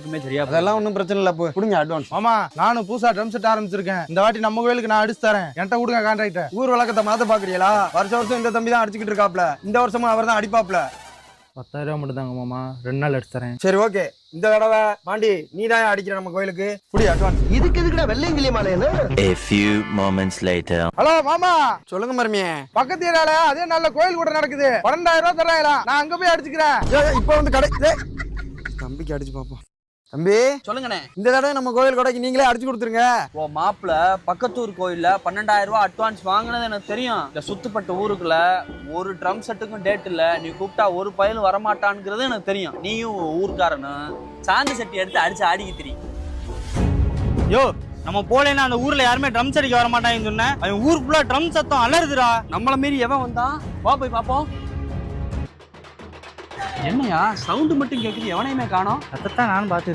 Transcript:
யாருக்குமே தெரியாது. அதெல்லாம் ஒன்றும் பிரச்சனை இல்லை. கொடுங்க அட்வான்ஸ். ஆமா, நானும் புதுசா ட்ரம் செட் ஆரம்பிச்சிருக்கேன். இந்த வாட்டி நம்ம கோயிலுக்கு நான் அடிச்சு தரேன். என்கிட்ட கொடுங்க கான்ட்ராக்ட. ஊர் வழக்கத்தை மாத்த பாக்குறீங்களா? வருஷம் இந்த தம்பி தான் அடிச்சுக்கிட்டு இருக்காப்ல. இந்த வருஷமும் அவர் தான் அடிப்பாப்ல. 10,000 மட்டும் தாங்க மாமா, 2 நாள் அடிச்சு தரேன். சரி ஓகே, இந்த தடவை பாண்டி நீ தான் அடிக்கிற நம்ம கோயிலுக்கு. புடி அட்வான்ஸ். இதுக்கு எதுக்குடா வெள்ளையங்கிலி மாலைன்னு? A few moments later. Hello மாமா, சொல்லுங்க மருமியே. பக்கத்து ஏரியால அதே நல்ல கோயில் கூட நடக்குது. 12,000 ரூபாய் தர்றாங்களா? நான் அங்க போய் அடிச்சுக்கிறேன். இப்போ வந்து கடை தம்பிக்கு அடிச்சு பாப்போம். தம்பி சொல்லுங்கண்ணே. இந்த தடவை நம்ம கோயில் கொடைக்கு நீங்களே அடிச்சு கொடுத்துருங்க. ஓ மாப்பிள்ள பக்கத்தூர் கோயில்ல 12,000 ரூபாய் அட்வான்ஸ் வாங்கினது எனக்கு தெரியும். இந்த சுத்துப்பட்ட ஊருக்குள்ள ஒரு ட்ரம் செட்டுக்கும் டேட் இல்ல. நீ கூப்பிட்டா ஒரு பயலும் வரமாட்டான்ங்கிறது எனக்கு தெரியும். நீயும் ஊர்க்காரனும் சாந்து சட்டி எடுத்து அடிச்சு ஆடிக்கு தெரியும். யோ, நம்ம போலேன்னா அந்த ஊர்ல யாருமே ட்ரம் அடிக்க வர மாட்டாங்கன்னு சொன்னேன். அவன் ஊர் ஃபுல்லா ட்ரம் சத்தம் அலறுதுடா. நம்மள மீறி எவன் வந்தான்? வா போய் பாப்போம். என்னையா சவுண்ட் மட்டும் கேக்குது, எவனையுமே காணோம். அதைத்தான் நானும் பார்த்து